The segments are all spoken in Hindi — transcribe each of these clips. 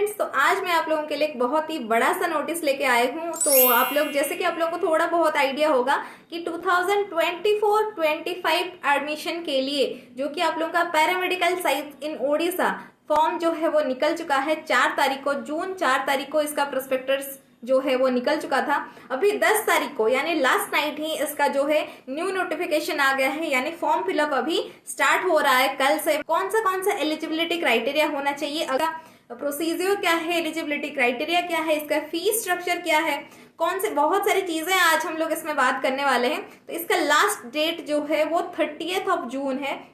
फ्रेंड्स, तो आज मैं आप लोगों के लिए एक बहुत ही बड़ा सा नोटिस लेके आई हूँ। तो आप लोग जैसे कि आप लोगों को थोड़ा बहुत आइडिया होगा कि 2024-25 एडमिशन के लिए जो कि आप लोगों का पैरामेडिकल साइंस इन ओडिशा फॉर्म जो है वो निकल चुका है 4 तारीख को, जून 4 तारीख को इसका प्रोस्पेक्टस जो है वो निकल चुका था। अभी 10 तारीख को यानी लास्ट नाइट ही इसका जो है न्यू नोटिफिकेशन आ गया है, यानी फॉर्म फिलअप अभी स्टार्ट हो रहा है कल से। कौन सा एलिजिबिलिटी क्राइटेरिया होना चाहिए, अगर प्रोसीजर क्या है, एलिजिबिलिटी क्राइटेरिया क्या है, इसका फीस स्ट्रक्चर क्या है, कौन से बहुत सारी चीजें आज हम लोग इसमें बात करने वाले हैं। तो इसका लास्ट डेट जो है वो 30 जून है।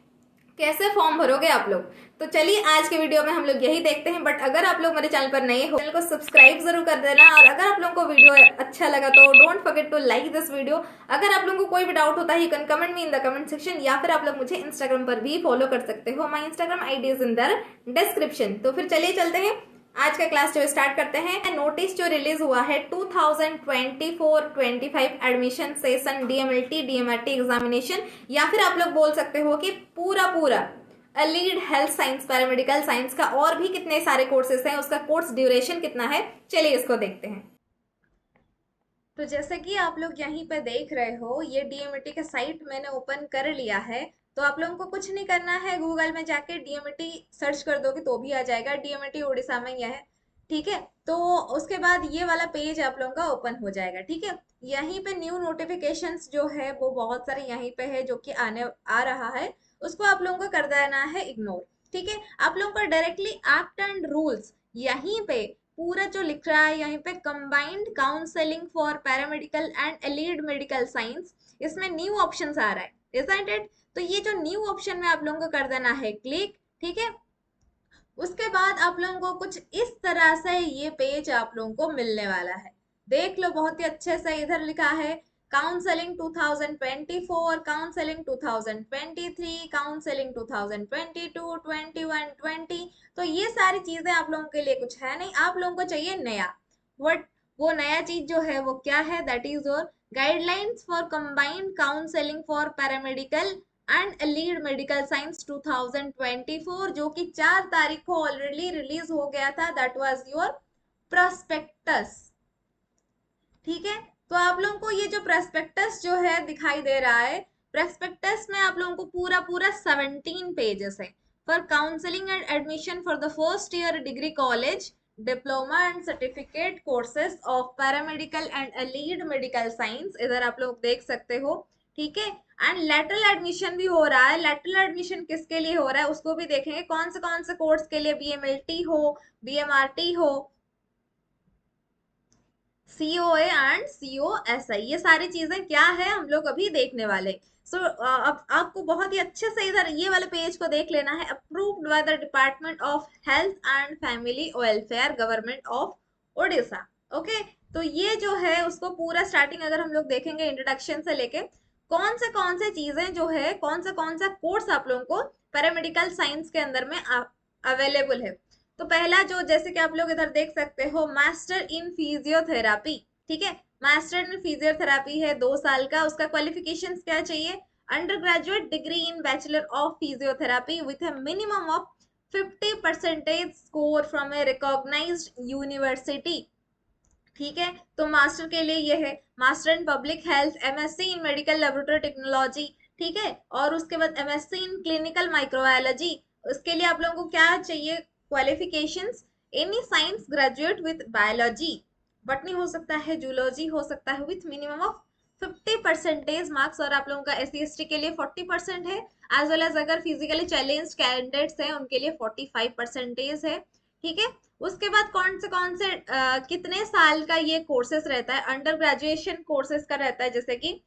कैसे फॉर्म भरोगे आप लोग, तो चलिए आज के वीडियो में हम लोग यही देखते हैं। बट अगर आप लोग मेरे चैनल पर नए हो, चैनल को सब्सक्राइब जरूर कर देना। और अगर आप लोगों को वीडियो अच्छा लगा तो don't forget to like this video. अगर आप लोगों को कोई भी डाउट होता है, you can comment me in the comment section, या फिर आप लोग मुझे इंस्टाग्राम पर भी फॉलो कर सकते हो। My Instagram ID is in the description. तो फिर चलिए चलते हैं, आज का क्लास जो स्टार्ट करते हैं। नोटिस जो रिलीज हुआ है 2024-25 एडमिशन सेशन डीएमएलटी डीएमआरटी एग्जामिनेशन, या फिर आप लोग बोल सकते हो कि पूरा lead health science paramedical science का और भी कितने सारे कोर्सेस हैं, उसका कोर्स ड्यूरेशन कितना है, चलिए इसको देखते हैं। तो जैसे कि आप लोग यहीं पे देख रहे हो, ये डीएमईटी का साइट मैंने ओपन कर लिया है। तो आप लोगों को कुछ नहीं करना है, गूगल में जाके डीएमईटी सर्च कर दोगे तो भी आ जाएगा, डीएमईटी उड़ीसा में यह है, ठीक है। तो उसके बाद ये वाला पेज आप लोगों का ओपन हो जाएगा, ठीक है। यहीं पे न्यू नोटिफिकेशंस जो है वो बहुत सारे यहीं पे है जो कि आने आ रहा है, उसको आप लोगों को कर देना है इग्नोर, ठीक है। आप लोगों को डायरेक्टली एक्ट एंड रूल्स यहीं पे पूरा जो लिख रहा है, यहाँ पे combined counselling for paramedical and allied medical science, इसमें न्यू ऑप्शंस आ रहा है, इजंट इट। तो ये जो न्यू ऑप्शन में आप लोगों को कर देना है क्लिक, ठीक है। उसके बाद आप लोगों को कुछ इस तरह से ये पेज आप लोगों को मिलने वाला है। देख लो बहुत ही अच्छे से, इधर लिखा है काउंसलिंग 2024, काउंसलिंग 2023, काउंसलिंग 2022, 21, 20। तो ये सारी चीजें आप लोगों के लिए कुछ है नहीं, आप लोगों को चाहिए नया। वट वो नया चीज जो है वो क्या है, that is your guidelines for combined counselling for paramedical and lead medical science 2024, जो कि 4 तारीख को ऑलरेडी रिलीज हो गया था। दैट वाज योर प्रोस्पेक्टस, ठीक है। तो आप लोगों को ये जो प्रोस्पेक्टस जो है दिखाई दे रहा है, प्रोस्पेक्टस में आप लोगों को पूरा 17 पेजेस है for counselling and admission for the first year degree college diploma and certificate courses of paramedical and allied medical science, इधर आप लोग देख सकते हो, ठीक है। एंड लेटरल एडमिशन भी हो रहा है। लेटरल एडमिशन किसके लिए हो रहा है उसको भी देखेंगे, कौन से कोर्स के लिए, बीएमएलटी हो, बीएमआरटी हो, सीओए एंड सीओएसआई, ये सारी चीजें क्या है हम लोग अभी देखने वाले। अब आपको बहुत ही अच्छे से इधर ये वाले पेज को देख लेना है। Approved by the department of health and family welfare government of Odisha, okay. तो ये जो है उसको पूरा स्टार्टिंग अगर हम लोग देखेंगे इंट्रोडक्शन से लेके कौन से चीजें जो है, कौन सा कोर्स आप लोगों को पैरामेडिकल साइंस के अंदर में अवेलेबल है। तो पहला जो, जैसे कि आप लोग इधर देख सकते हो, मास्टर इन फिजियोथेरापी, ठीक है। मास्टर इन फिजियोथेरापी है 2 साल का। उसका क्वालिफिकेशन क्या चाहिए, under graduate degree in bachelor of physiotherapy with a minimum of 50% score from a recognised university, ठीक है। तो मास्टर के लिए ये है master in public health, MSc in medical laboratory technology, ठीक है। और उसके बाद एमएससी इन क्लिनिकल माइक्रोबायोलॉजी। उसके लिए आप लोगों को क्या चाहिए qualifications, any science graduate with biology, botany हो सकता है, जूलॉजी हो सकता है, विथ मिनिमम ऑफ 50% मार्क्स। और आप लोगों का SC/ST के लिए 40% है, एज वेल एज अगर फिजिकली चैलेंज्ड कैंडिडेट्स हैं उनके लिए 45% है, ठीक है। उसके बाद कौन से कितने साल का ये कोर्सेस रहता है, अंडर ग्रेजुएशन कोर्सेस का रहता है, जैसे कि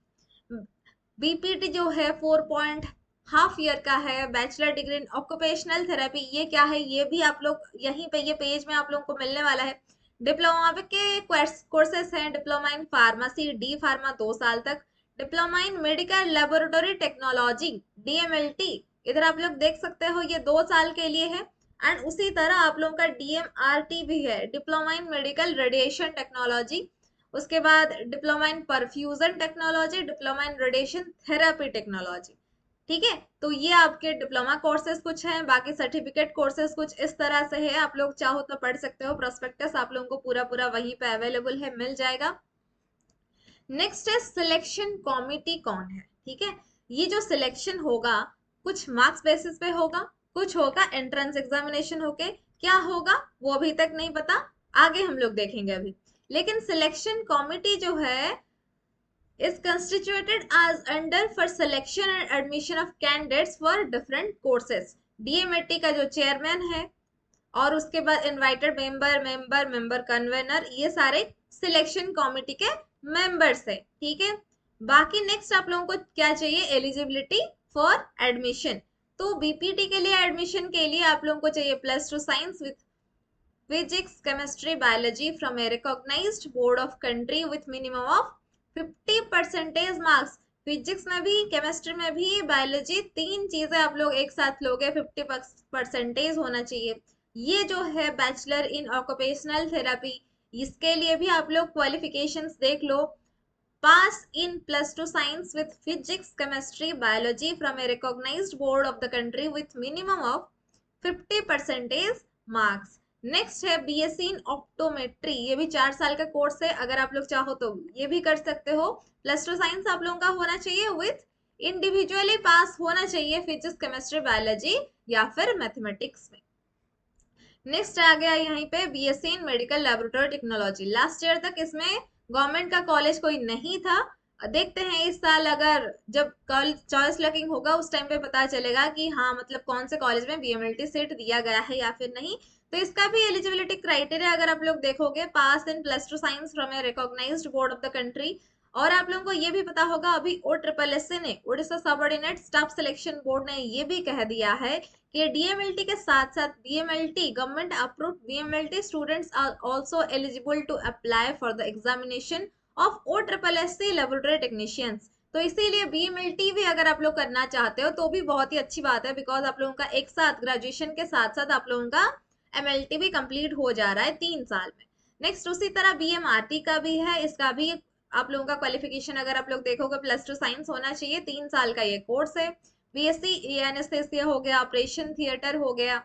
बीपीटी जो है 4.5 ईयर का है। Bachelor degree in occupational therapy, ये क्या है, ये भी आप लोग यहीं पे ये पेज में आप लोगों को मिलने वाला है। डिप्लोमा के कोर्सेस हैं, diploma in pharmacy D pharma 2 साल तक, diploma in medical laboratory technology DMLT, इधर आप लोग देख सकते हो ये 2 साल के लिए है। एंड उसी तरह आप लोगों का डीएमआरटी भी है, diploma in medical radiation technology. उसके बाद diploma in perfusion technology, diploma in radiation therapy technology, ठीक है। तो ये आपके डिप्लोमा कोर्सेज कुछ हैं, बाकी सर्टिफिकेट कोर्सेज कुछ इस तरह से है, आप लोग चाहो तो पढ़ सकते हो। प्रोस्पेक्टस आप लोगों को पूरा पूरा वहीं पे अवेलेबल है, मिल जाएगा। नेक्स्ट है सिलेक्शन कमिटी कौन है, ठीक है। ये जो सिलेक्शन होगा कुछ मार्क्स बेसिस पे होगा, कुछ होगा एंट्रेंस एग्जामिनेशन होके, क्या होगा वो अभी तक नहीं पता, आगे हम लोग देखेंगे अभी। लेकिन सिलेक्शन कमिटी जो है is constituted as under for selection and admission of candidates for different courses। डीएमएटी का जो चेयरमैन है और उसके बाद इनवाइटेड मेंबर कन्वेनर, ये सारे सिलेक्शन कमिटी के मेंबर्स है, ठीक है। बाकी नेक्स्ट आप लोगों को क्या चाहिए, एलिजिबिलिटी फॉर एडमिशन। तो बीपीटी के लिए एडमिशन के लिए आप लोगों को चाहिए +2 science with physics chemistry biology from a recognised board of country with minimum of 50% marks. Physics में भी, केमिस्ट्री में भी, बायोलॉजी, तीन चीजें आप लोग एक साथ लोगे, 50% होना चाहिए। ये जो है बैचलर इन ऑक्यूपेशनल थेरेपी, इसके लिए भी आप लोग क्वालिफिकेशंस देख लो। Pass in +2 science with physics chemistry biology from a recognised board of the country with minimum of 50% marks. Next है बीएससी इन ऑप्टोमेट्री, ये भी 4 साल का कोर्स है, अगर आप लोग चाहो तो ये भी कर सकते हो। +2 साइंस आप लोगों का होना चाहिए विथ इंडिविजुअली पास होना चाहिए फिजिक्स केमिस्ट्री बायोलॉजी या फिर मैथमेटिक्स में। नेक्स्ट आ गया यहाँ पे BSc in medical laboratory technology. Last year तक इसमें गवर्नमेंट का कॉलेज कोई नहीं था, देखते हैं इस साल अगर जब कॉलेज चॉइस लॉकिंग होगा उस टाइम पे पता चलेगा कि हाँ मतलब कौन से कॉलेज में बीएमएलटी सीट दिया गया है या फिर नहीं। तो इसका भी एलिजिबिलिटी क्राइटेरिया अगर आप लोग देखोगे, pass in +2 science from a recognised board of the country. और आप लोगों को ये भी पता होगा अभी OSSC ने, Orissa subordinate staff selection board ने ये भी कह दिया है कि डीएमएलटी के साथ साथ BMLT government approved BMLT students are also eligible to apply for the examination of OSSC laboratory technicians. तो इसीलिए बीएमएलटी भी अगर आप लोग करना चाहते हो तो भी बहुत ही अच्छी बात है, बिकॉज आप लोगों का एक साथ ग्रेजुएशन के साथ साथ आप लोगों का एमएलटी भी कंप्लीट हो जा रहा है 3 साल में। नेक्स्ट उसी तरह बीएमआरटी का भी है, इसका भी आप लोगों का क्वालिफिकेशन अगर आप लोग देखोगे +2 साइंस होना चाहिए, 3 साल का ये कोर्स है। बीएससी एनेस्थेसिया हो गया, ऑपरेशन थिएटर हो गया,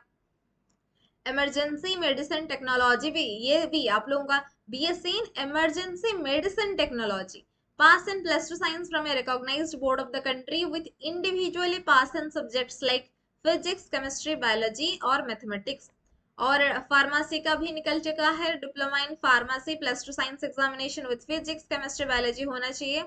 इमरजेंसी मेडिसिन टेक्नोलॉजी भी, ये भी आप लोगों का BSc in emergency medicine technology, pass in +2 science from a recognised board of the country with individually pass in subjects like physics chemistry biology और मैथमेटिक्स। और फार्मेसी का भी निकल चुका है, diploma in pharmacy +2 science examination with physics chemistry biology होना चाहिए।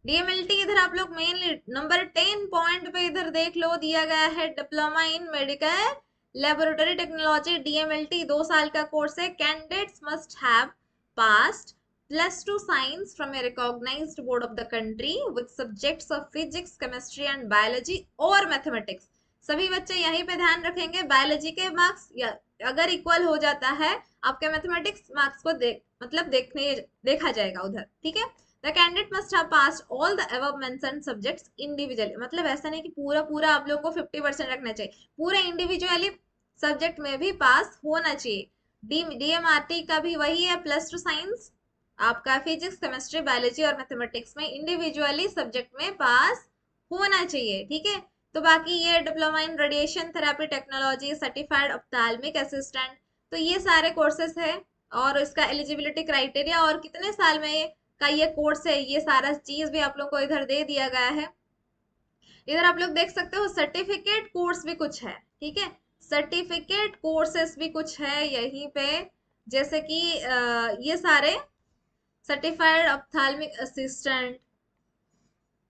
डीएमएलटी इधर आप लोग मेनली नंबर 10 पॉइंट पे इधर देख लो दिया गया है, diploma in medical laboratory technology DMLT 2 साल का कोर्स है। Candidates must have passed +2 science from a recognised board of the country with subjects of physics chemistry and biology और मैथमेटिक्स। सभी बच्चे यहीं पे ध्यान रखेंगे, बायोलॉजी के मार्क्स या अगर इक्वल हो जाता है आपके मैथमेटिक्स मार्क्स को देखा जाएगा उधर, ठीक है। The candidate must have passed all the above mentioned subjects individually। मतलब ऐसा नहीं कि पूरा पूरा आप लोगों को 50% रखना चाहिए, पूरे इंडिविजुअली सब्जेक्ट में भी पास होना चाहिए। डीएमआरटी का भी वही है, +2 साइंस आपका फिजिक्स केमिस्ट्री बायोलॉजी और मैथमेटिक्स में इंडिविजुअली सब्जेक्ट में पास होना चाहिए, ठीक है। तो बाकी ये diploma in radiation therapy technology, certified ophthalmic assistant, तो ये सारे कोर्सेस है। और इसका एलिजिबिलिटी क्राइटेरिया और कितने साल में का ये कोर्स है, ये सारा चीज भी आप लोग को इधर दे दिया गया है। इधर आप लोग देख सकते हो सर्टिफिकेट कोर्स भी कुछ है, ठीक है, सर्टिफिकेट कोर्सेस भी कुछ है यहीं पे, जैसे कि ये सारे सर्टिफाइड ऑप्थेल्मिक असिस्टेंट,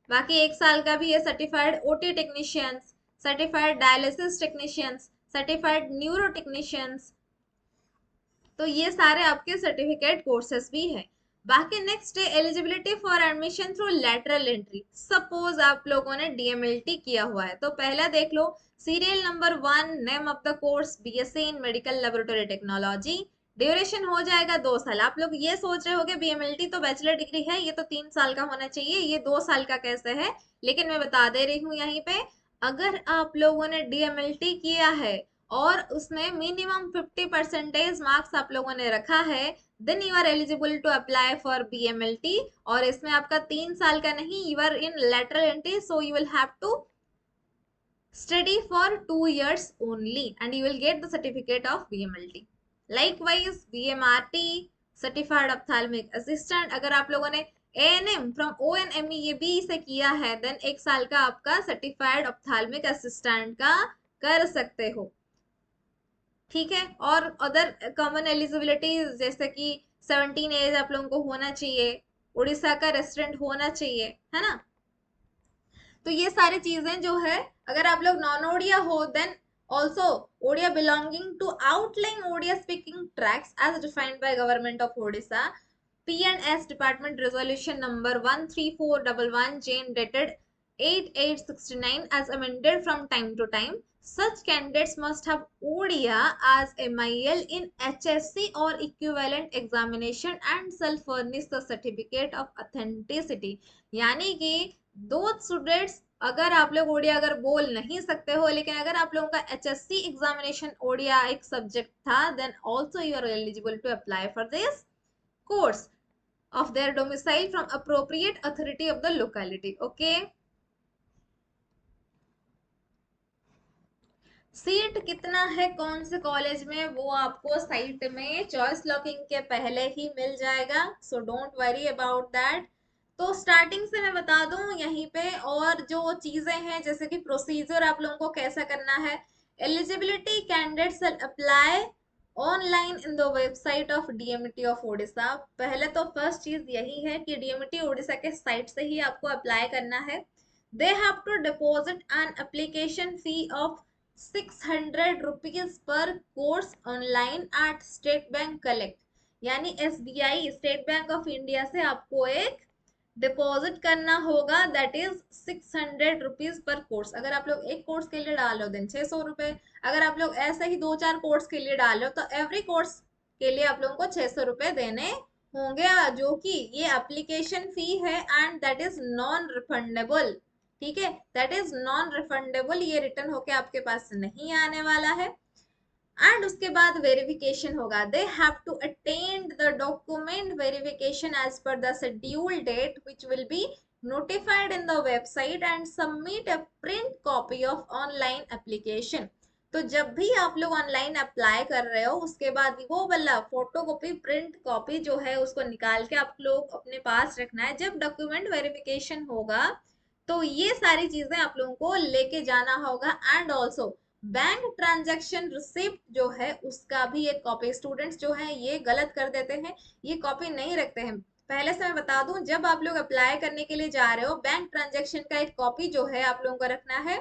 बाकी 1 साल का भी है certified OT technicians, certified dialysis technicians, certified neuro technicians, तो ये सारे आपके सर्टिफिकेट कोर्सेस भी है। बाकी नेक्स्ट है eligibility for admission through lateral entry. Suppose आप लोगों ने डीएमएलटी किया हुआ है तो पहला देख लो, serial number 1, name of the course BSc in medical laboratory technology, duration हो जाएगा 2 साल। आप लोग ये सोच रहे होगे बीएमएलटी तो बैचलर डिग्री है, ये तो 3 साल का होना चाहिए, ये 2 साल का कैसे है, लेकिन मैं बता दे रही हूँ यहीं पे, अगर आप लोगों ने डीएमएलटी किया है और उसमें मिनिमम 50% मार्क्स आप लोगों ने रखा है, then you are eligible to apply for BMLT. और इसमें आपका 3 साल का नहीं, you are in lateral entry, so you will have to Study for 2 years only and you will get the certificate of BMLT. Likewise BMRT certified ophthalmic assistant, अगर आप लोगों ने ANM from ONME ये बी से किया है देन 1 साल का आपका सर्टिफाइड ऑप्थाल्मिक असिस्टेंट का कर सकते हो, ठीक है। और अदर कॉमन एलिजिबिलिटी जैसे कि 17 एज आप लोगों को होना चाहिए, उड़ीसा का रेसिडेंट होना चाहिए, है ना। तो ये सारी चीजें जो है, अगर आप लोग नॉन ओडिया हो then also Odia belonging to outline Odia speaking tracts as defined by government of Odisha, P&S Department Resolution number 13411 Jane dated 8/8/69 as amended from time to time. Such candidates must have ODIA as MIL in HSC or equivalent examination and shall furnish the certificate of authenticity. यानी कि दो स्टूडेंट्स, अगर आप लोग ओडिया अगर बोल नहीं सकते हो लेकिन अगर आप लोगों का HSC एग्जामिनेशन ओडिया एक सब्जेक्ट था then also you are eligible to apply for this course of their domicile from appropriate authority of the locality. Okay. Seat कितना है कौन से कॉलेज में वो आपको साइट में चॉइस लॉकिंग के पहले ही मिल जाएगा, so don't worry about that. तो स्टार्टिंग से मैं बता दूं यहीं पे, और जो चीजें हैं जैसे कि प्रोसीजर आप लोगों को कैसा करना है। Eligibility candidates apply online in the website of DMT of Odisha. पहले तो फर्स्ट चीज यही है कि डीएमटी ओडिशा के साइट से ही आपको अप्लाई करना है। They have to deposit an application fee of 600 rupees per course online at state bank collect, यानी SBI state bank of India से आपको एक डिपॉजिट करना होगा, that is 600 rupees per course. अगर आप लोग एक कोर्स के लिए डालो देन 600 रुपए, अगर आप लोग ऐसे ही 2-4 कोर्स के लिए डालो तो एवरी कोर्स के लिए आप लोगों को 600 रुपए देने होंगे, जो कि ये एप्लीकेशन फी है and that is non refundable, ठीक है, दैट इज नॉन रिफंडेबल, ये रिटर्न होके आपके पास नहीं आने वाला है। एंड उसके बाद वेरिफिकेशन होगा, they have to attend the document verification as per the schedule date which will be notified in the website and submit a print copy of online application. तो जब भी आप लोग ऑनलाइन अप्लाई कर रहे हो उसके बाद वो वाला फोटो कॉपी प्रिंट कॉपी जो है उसको निकाल के आप लोग अपने पास रखना है। जब डॉक्यूमेंट वेरिफिकेशन होगा तो ये सारी चीजें आप लोगों को लेके जाना होगा and also bank transaction receipt जो है उसका भी एक कॉपी। स्टूडेंट्स जो है ये गलत कर देते हैं, ये कॉपी नहीं रखते हैं। पहले से मैं बता दूं, जब आप लोग अप्लाई करने के लिए जा रहे हो बैंक ट्रांजैक्शन का एक कॉपी जो है आप लोगों को रखना है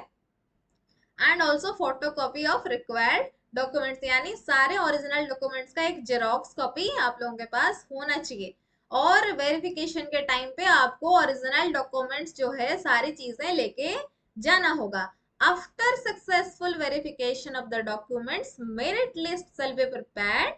and also photo copy of required documents, यानी सारे ओरिजिनल डॉक्यूमेंट्स का एक जेरोक्स कॉपी आप लोगों के पास होना चाहिए। और वेरिफिकेशन के टाइम पे आपको ओरिजिनल डॉक्यूमेंट्स जो है सारी चीजें लेके जाना होगा। After successful verification of the documents merit list shall be prepared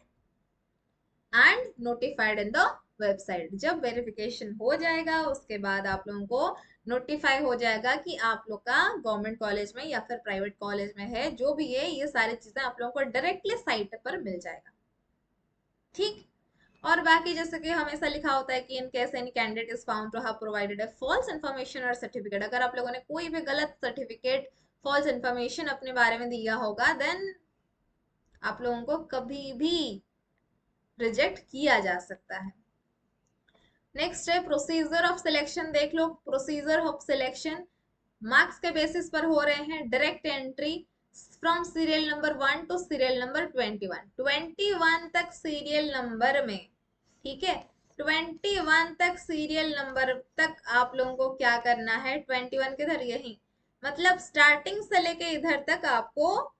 and notified in the website. जब वेरिफिकेशन हो जाएगा उसके बाद आप लोगों को नोटिफाई हो जाएगा कि आप लोग का गवर्नमेंट कॉलेज में या फिर प्राइवेट कॉलेज में है, जो भी है ये सारी चीजें आप लोगों को डायरेक्टली साइट पर मिल जाएगा, ठीक। और बाकी जैसे कि हमेशा लिखा होता है कि in case any candidate is found to have provided a false information और सर्टिफिकेट, अगर आप लोगों ने कोई भी गलत सर्टिफिकेट फॉल्स इन्फॉर्मेशन अपने बारे में दिया होगा देन आप लोगों को कभी भी रिजेक्ट किया जा सकता है। नेक्स्ट है प्रोसीजर ऑफ सिलेक्शन, देख लो प्रोसीजर ऑफ सिलेक्शन मार्क्स के बेसिस पर हो रहे हैं। Direct entry from serial number 1 to serial number 21 तक सीरियल नंबर में, ठीक है, 21 तक सीरियल नंबर तक आप लोगों को क्या करना है, 21 किधर, यही मतलब स्टार्टिंग से लेके इधर तक आपको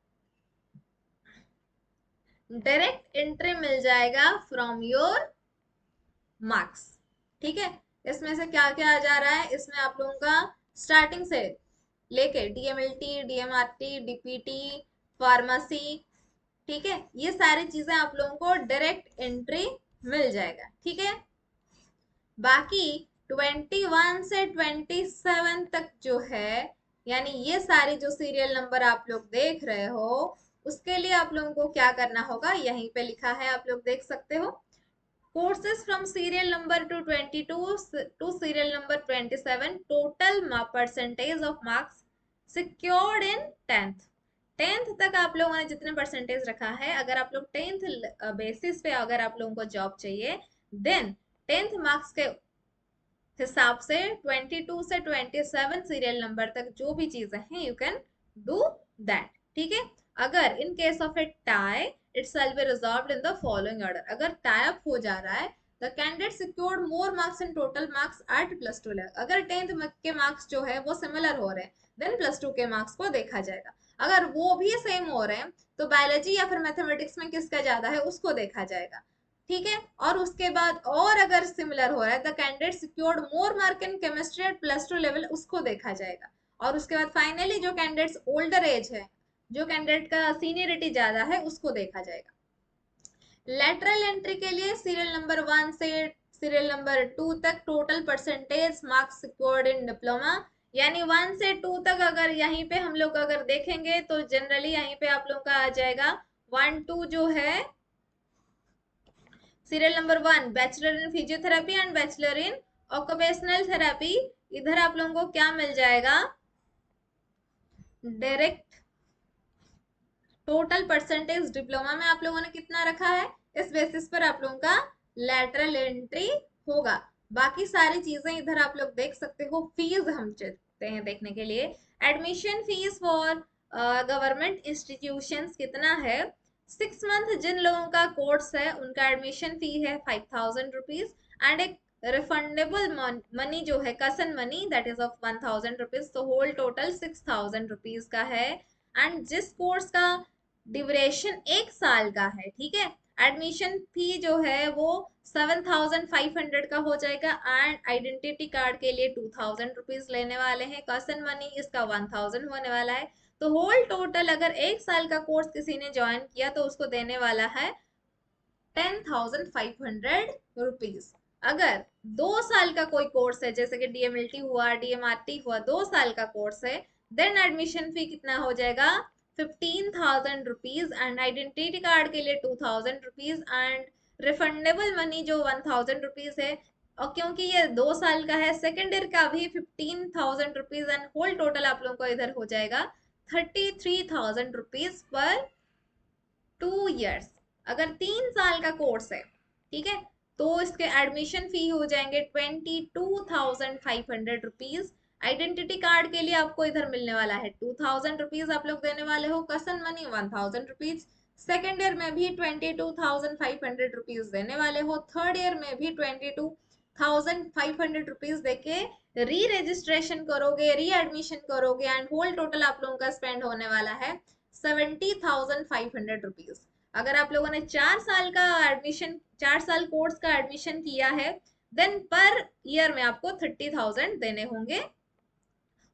डायरेक्ट एंट्री मिल जाएगा फ्रॉम योर मार्क्स, ठीक है। इसमें से क्या क्या आ जा रहा है, इसमें आप लोगों का स्टार्टिंग से लेके डीएमएलटी, डीएमआरटी, डीपीटी, फार्मेसी, ठीक है, ये सारी चीजें आप लोगों को डायरेक्ट एंट्री मिल जाएगा, ठीक है। बाकी 21 से 27 तक जो है, यानी ये सारी जो सीरियल नंबर आप लोग देख रहे हो उसके लिए आप लोगों को क्या करना होगा, यहीं पे लिखा है आप लोग देख सकते हो। Courses from serial number 22 to serial number 27, total percentage of marks secured in 10th तक आप लोगों ने जितने परसेंटेज रखा है, अगर आप लोग 10th बेसिस पे अगर आप लोगों को जॉब चाहिए, देन 10th मार्क्स के हिसाब से 22 से 27 सीरियल नंबर तक जो भी चीजें हैं यू कैन डू दैट, ठीक है। अगर in case of a tie it shall be resolved in the following order, अगर टाई अप हो जा रहा है, the candidate secured more marks in total marks at +2 level, अगर 10th के मार्क्स जो है वो सिमिलर हो रहे हैं, देन +2 के मार्क्स को देखा जाएगा। अगर वो भी सेम हो रहे हैं तो बायोलॉजी या फिर मैथमेटिक्स में किसका ज्यादा है उसको देखा जाएगा, ठीक है। और उसके बाद और अगर सिमिलर हो रहा है, the candidate secured more mark in chemistry at +2 level, उसको देखा जाएगा। और उसके बाद फाइनली जो कैंडिडेट्स ओल्डर एज है, जो कैंडिडेट का सीनियरिटी ज्यादा है, उसको देखा जाएगा। लेटरल एंट्री के लिए सीरियल नंबर 1 से सीरियल नंबर 2 तक टोटल परसेंटेज मार्क्स सिक्योर्ड इन डिप्लोमा, यानी 1 से 2 तक अगर यहीं पे हम लोग अगर देखेंगे तो जनरली यहीं पे आप लोग का आ जाएगा 1 2 जो है serial number 1 bachelor in physiotherapy and bachelor in occupational therapy, इधर आप लोगों को क्या मिल जाएगा, डायरेक्ट टोटल परसेंटेज डिप्लोमा में आप लोगों ने कितना रखा है, इस बेसिस पर आप लोगों का लैटरल एंट्री होगा। बाकी सारी चीजें इधर आप लोग देख सकते हो। फीस हम चाहते हैं देखने के लिए, admission fees for government institutions कितना है, 6 मंथ जिन लोगों का कोर्स है उनका एडमिशन फी है 5000 रुपीज, एंड एक रिफंडेबल मनी जो है कसन money that is of 1000 rupees, तो होल टोटल 6000 रुपीज का है। एंड जिस कोर्स का ड्यूरेशन 1 साल का है, ठीक है, एडमिशन फी जो है वो 7500 का हो जाएगा, एंड आइडेंटिटी कार्ड के लिए 2000 रुपीज लेने वाले हैं, कसन मनी इसका 1000 होने वाला है। तो होल टोटल अगर 1 साल का कोर्स किसी ने ज्वाइन किया तो उसको देने वाला है 10,500 रुपीज। अगर 2 साल का कोई कोर्स है, जैसे कि डीएमएलटी हुआ, डीएमआरटी हुआ, 2 साल का कोर्स है, देन एडमिशन फी कितना हो जाएगा 15,000 रुपीज, एंड आइडेंटिटी कार्ड के लिए 2000 रुपीज, एंड रिफंडेबल मनी जो 1000 रुपीज है। और क्योंकि ये 2 साल का है, सेकेंड ईयर का भी 15,000 रुपीज, एंड होल टोटल आप लोगों को इधर हो जाएगा 33,000 रुपीज पर 2 इयर्स। अगर 3 साल का कोर्स है, ठीक है, तो इसके एडमिशन फी हो जाएंगे 22,500 रुपीज। आइडेंटिटी कार्ड के लिए आपको इधर मिलने वाला है 2000 रुपीज, आप लोग देने वाले हो, कसन मनी 1000 रुपीज। सेकेंड ईयर में भी 22,500 रुपीज देने वाले हो, थर्ड ईयर में भी 22,500 रुपीज देके री रजिस्ट्रेशन करोगे, री एडमिशन करोगे, एंड होल टोटल आप लोगों का स्पेंड होने वाला है 70,500 रुपीज। अगर आप लोगों ने 4 साल का एडमिशन, 4 साल कोर्स का एडमिशन किया है, देन पर ईयर में आपको 30,000 देने होंगे।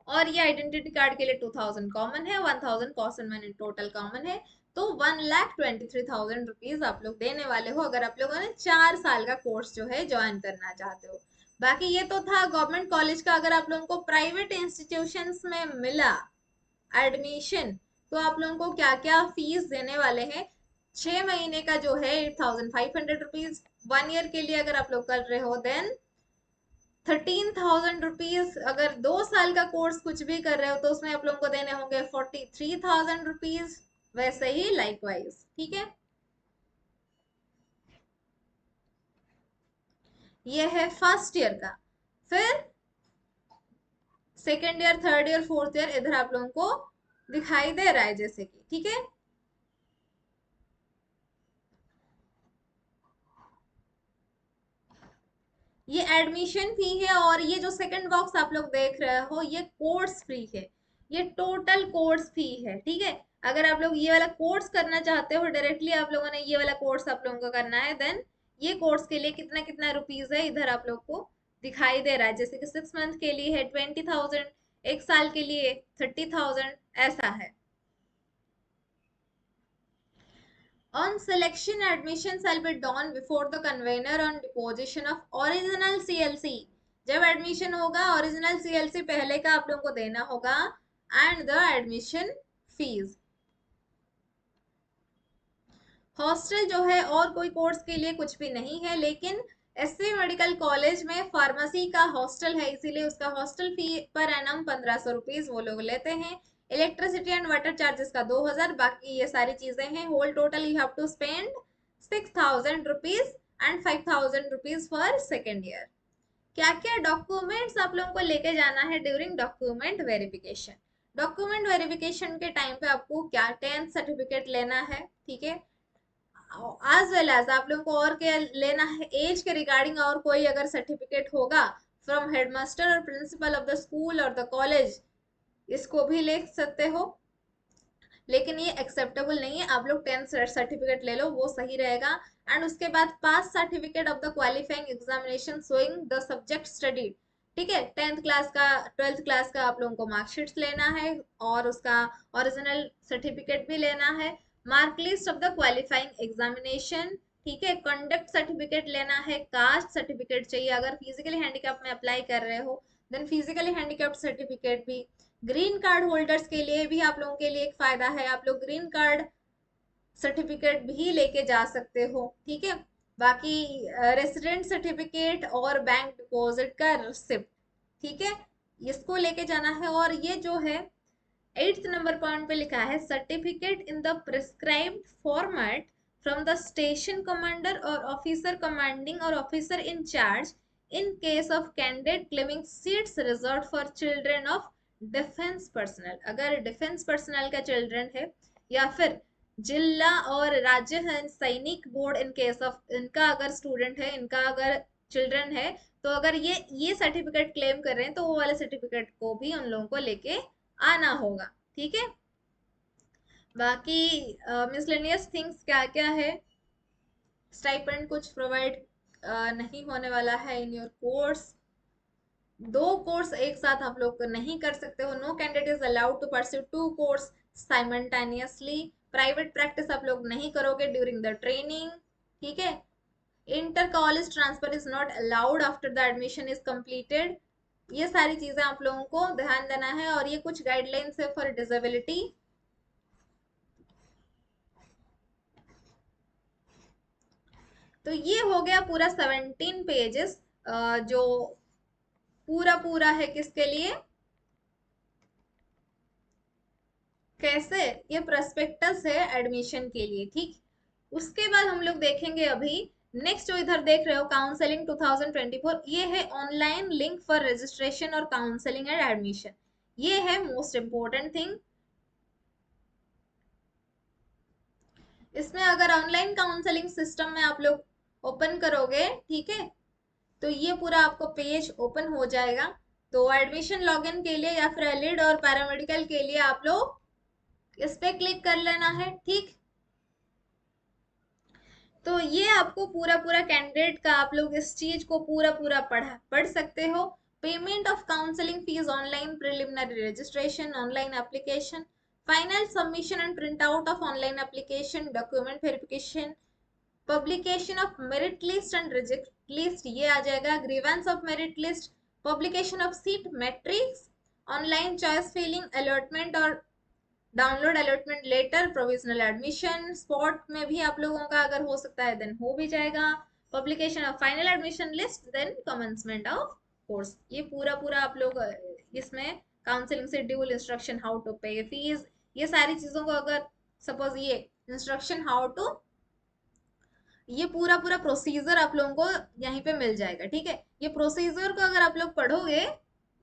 और ये आइडेंटिटी कार्ड के लिए 2000 कॉमन है, 1000 कॉमन मैंने टोटल कॉमन है, तो 1,23,000 रुपीज आप लोग देने वाले हो अगर आप लोगों ने 4 साल का कोर्स जो है ज्वाइन करना चाहते हो। बाकी ये तो था गवर्नमेंट कॉलेज का। अगर आप लोगों को प्राइवेट इंस्टीट्यूशंस में मिला एडमिशन, तो आप लोगों को क्या क्या फीस देने वाले हैं, 6 महीने का जो है 8,500 रुपीज, 1 ईयर के लिए अगर आप लोग कर रहे हो देन 13,000 रुपीज, अगर 2 साल का कोर्स कुछ भी कर रहे हो तो उसमें आप लोगों को देने होंगे 43,000 रुपीज, वैसे ही लाइकवाइज, ठीक है। ये है फर्स्ट ईयर का। फिर second year, third year, fourth year इधर आप लोगों को दिखाई दे रहा है जैसे कि, ठीक है। ये एडमिशन फी है, और ये जो सेकंड बॉक्स आप लोग देख रहे हो ये कोर्स फी है, ये टोटल कोर्स फी है, ठीक है। अगर आप लोग ये वाला कोर्स करना चाहते हो डायरेक्टली, आप लोगों ने ये वाला कोर्स आप लोगों को करना है, देन ये कोर्स के लिए कितना कितना रुपीज है इधर आप लोग को दिखाई दे रहा है, जैसे कि 6 मंथ के लिए है 20,000, 1 साल के लिए 30,000, ऐसा है। On selection, admission shall be done before the convener on deposition of original CLC. जब एडमिशन होगा ओरिजिनल CLC पहले का आप लोगों को देना होगा, and the admission fees. Hostel जो है और कोई कोर्स के लिए कुछ भी नहीं है, लेकिन एसवी मेडिकल कॉलेज में फार्मेसी का हॉस्टल है, इसीलिए उसका hostel fee per annum 1500 rupees वो लोग लेते हैं। इलेक्ट्रिसिटी एंड वाटर चार्जेस का 2000, बाकी ये सारी चीजें हैं। Whole total you have to spend 6000 rupees and 5000 rupees for second year. क्या क्या डॉक्यूमेंट्स आप लोगों को लेके जाना है during document verification? Document verification के टाइम पे आपको क्या 10th सर्टिफिकेट लेना है, ठीक है, एज वेल एज आप लोगों को और क्या लेना है, एज के रिगार्डिंग और कोई अगर सर्टिफिकेट होगा फ्रॉम हेडमास्टर और प्रिंसिपल ऑफ द स्कूल और द कॉलेज, इसको भी ले सकते हो, लेकिन ये एक्सेप्टेबल नहीं है। आप लोग 10th सर्टिफिकेट ले लो, वो सही रहेगा। एंड उसके बाद pass certificate of the qualifying examination showing the subject study, ठीक है, 10th क्लास का 12th क्लास का आप लोगों को मार्कशीट्स लेना है और उसका ओरिजिनल सर्टिफिकेट भी लेना है। Mark list of the qualifying examination, ठीक है, कंडक्ट सर्टिफिकेट लेना है, कास्ट सर्टिफिकेट चाहिए अगर फिजिकली हैंडीकैप में अप्लाई कर रहे हो, देन फिजिकली हैंडीकैप्ड सर्टिफिकेट भी। ग्रीन कार्ड होल्डर्स के लिए भी आप लोगों के लिए एक फायदा है, आप लोग ग्रीन कार्ड सर्टिफिकेट भी लेके जा सकते हो, ठीक है। बाकी रेसिडेंट सर्टिफिकेट और बैंक डिपॉजिट का रिसिप्ट, ठीक है, इसको लेके जाना है। और ये जो है 8th नंबर पॉइंट पे लिखा है certificate in the prescribed format from the station commander और ऑफिसर कमांडिंग और officer in charge in case of candidate claiming seats reserve for children of defence personnel. अगर डिफेंस पर्सनल का चिल्ड्रन है या फिर जिला और राज्य सैनिक बोर्ड इन केस ऑफ इनका अगर स्टूडेंट है, इनका अगर चिल्ड्रन है, तो अगर ये सर्टिफिकेट क्लेम कर रहे हैं तो वो वाले सर्टिफिकेट को भी उन लोगों को लेके आना होगा, ठीक है। बाकी मिसलेनियस थिंग्स क्या क्या है, स्टाइपेंड कुछ प्रोवाइड नहीं होने वाला है इन योर कोर्स। दो कोर्स एक साथ आप लोग नहीं कर सकते हो। No candidate is allowed to pursue two course simultaneously. Private practice आप लोग नहीं करोगे ड्यूरिंग द ट्रेनिंग, ठीक है। Inter college transfer is not allowed after the admission is completed. ये सारी चीजें आप लोगों को ध्यान देना है। और ये कुछ गाइडलाइंस है फॉर डिसेबिलिटी। तो ये हो गया पूरा 17 पेजेस, जो पूरा पूरा है किसके लिए, कैसे, ये प्रोस्पेक्टस है एडमिशन के लिए, ठीक। उसके बाद हम लोग देखेंगे अभी नेक्स्ट, जो इधर देख रहे हो काउंसलिंग 2024, ये है ऑनलाइन लिंक फॉर रजिस्ट्रेशन और काउंसलिंग एंड एडमिशन। ये है मोस्ट इंपॉर्टेंट थिंग। इसमें अगर ऑनलाइन काउंसलिंग सिस्टम में आप लोग ओपन करोगे, ठीक है, तो ये पूरा आपको पेज ओपन हो जाएगा। तो एडमिशन लॉगिन के लिए या फिर एलिड और पैरामेडिकल के लिए आप लोग इस पे क्लिक कर लेना है, ठीक। तो ये आपको पूरा पूरा कैंडिडेट का आप लोग इस चीज को पूरा पूरा पढ़ सकते हो। Payment of counselling fees, online preliminary registration, online application, final submission and print out of online application, document verification, publication of merit list and reject list, ये आ जाएगा। Grievance of merit list, publication of seat matrix, online choice filling, allotment और download allotment letter, provisional admission, spot में भी आप लोगों का अगर हो सकता है देन हो भी जाएगा। Publication of final admission list, then commencement of course. ये पूरा पूरा आप लोग इसमें काउंसलिंग से dual instruction, how to pay fees, ये सारी चीजों को अगर सपोज ये इंस्ट्रक्शन हाउ टू, ये पूरा पूरा प्रोसीजर आप लोगों को यहीं पे मिल जाएगा, ठीक है। ये प्रोसीजर को अगर आप लोग पढ़ोगे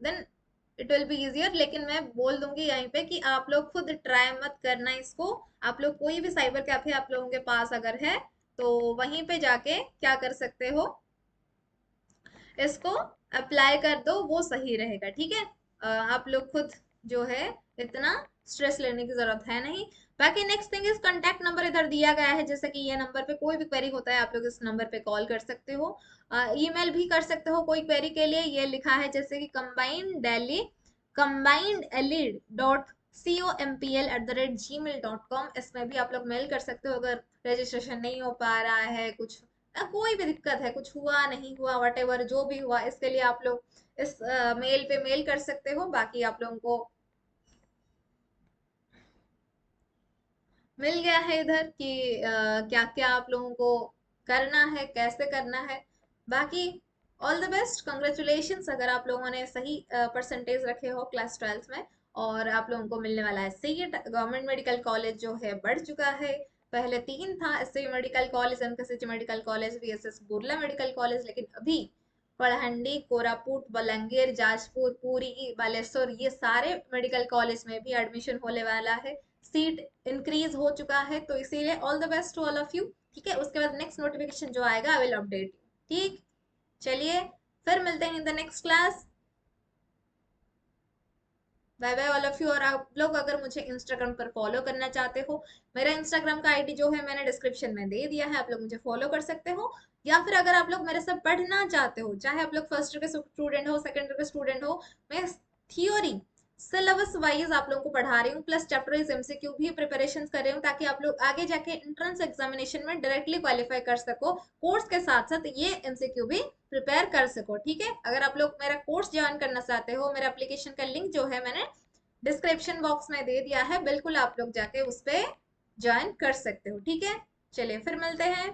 then it will be easier. लेकिन मैं बोल दूंगी यहीं पे कि आप लोग खुद ट्राई मत करना इसको। आप लोग कोई भी साइबर कैफे आप लोगों के पास अगर है तो वहीं पे जाके क्या कर सकते हो, इसको अप्लाई कर दो, वो सही रहेगा, ठीक है। आप लोग खुद जो है इतना स्ट्रेस लेने की जरूरत है नहीं। बाकी next thing is contact number इधर दिया गया है, जैसे कि ये नंबर पे कोई भी क्वेरी होता है आप लोग इस नंबर पे कॉल कर सकते हो, ईमेल भी कर सकते हो कोई क्वेरी के लिए। ये लिखा है जैसे कि कंबाइंड एलिड डॉट com, इसमें भी आप लोग मेल कर सकते हो अगर रजिस्ट्रेशन नहीं हो पा रहा है, कुछ कोई भी दिक्कत है, कुछ हुआ नहीं हुआ वटेवर जो भी हुआ, इसके लिए आप लोग इस मेल पे मेल कर सकते हो। बाकी आप लोगों को मिल गया है इधर कि क्या क्या आप लोगों को करना है, कैसे करना है। बाकी ऑल द बेस्ट, कंग्रेचुलेशंस अगर आप लोगों ने सही परसेंटेज रखे हो क्लास 12 में, और आप लोगों को मिलने वाला है सीट। गवर्नमेंट मेडिकल कॉलेज जो है बढ़ चुका है, पहले 3 था, SC medical college, MKCG medical college, VSS Burla medical college, लेकिन अभी पड़हंडी, कोरापुट, बलंगीर, जाजपुर, पुरी, बालेश्वर, ये सारे मेडिकल कॉलेज में भी एडमिशन होने वाला है, सीट इंक्रीज हो चुका है, तो इसीलिए all the best to all of you. ठीक है, उसके बाद नेक्स्ट नोटिफिकेशन जो आएगा आई विल अपडेट यू। ठीक, चलिए फिर मिलते हैं in the next class. Bye bye all of you. और आप लोग अगर मुझे इंस्टाग्राम पर फॉलो करना चाहते हो, मेरा इंस्टाग्राम का आईडी जो है मैंने डिस्क्रिप्शन में दे दिया है, आप लोग मुझे फॉलो कर सकते हो। या फिर अगर आप लोग मेरे साथ पढ़ना चाहते हो, चाहे आप लोग फर्स्ट ईयर के स्टूडेंट हो, सेकंड ईयर के स्टूडेंट हो, मैं थियोरी सिलेबस वाइज आप लोगों को पढ़ा रही हूँ, प्लस चैप्टर वाइज एमसीक्यू भी प्रिपरेशन कर रही हूँ, ताकि आप लोग आगे जाके एंट्रेंस एग्जामिनेशन में डायरेक्टली क्वालिफाई कर सको, कोर्स के साथ साथ ये एमसीक्यू भी प्रिपेयर कर सको। ठीक है, अगर आप लोग मेरा कोर्स ज्वाइन करना चाहते हो, मेरा एप्लीकेशन का लिंक जो है मैंने डिस्क्रिप्शन बॉक्स में दे दिया है, बिल्कुल आप लोग जाके उस पे ज्वाइन कर सकते हो। ठीक है, चलिए फिर मिलते हैं।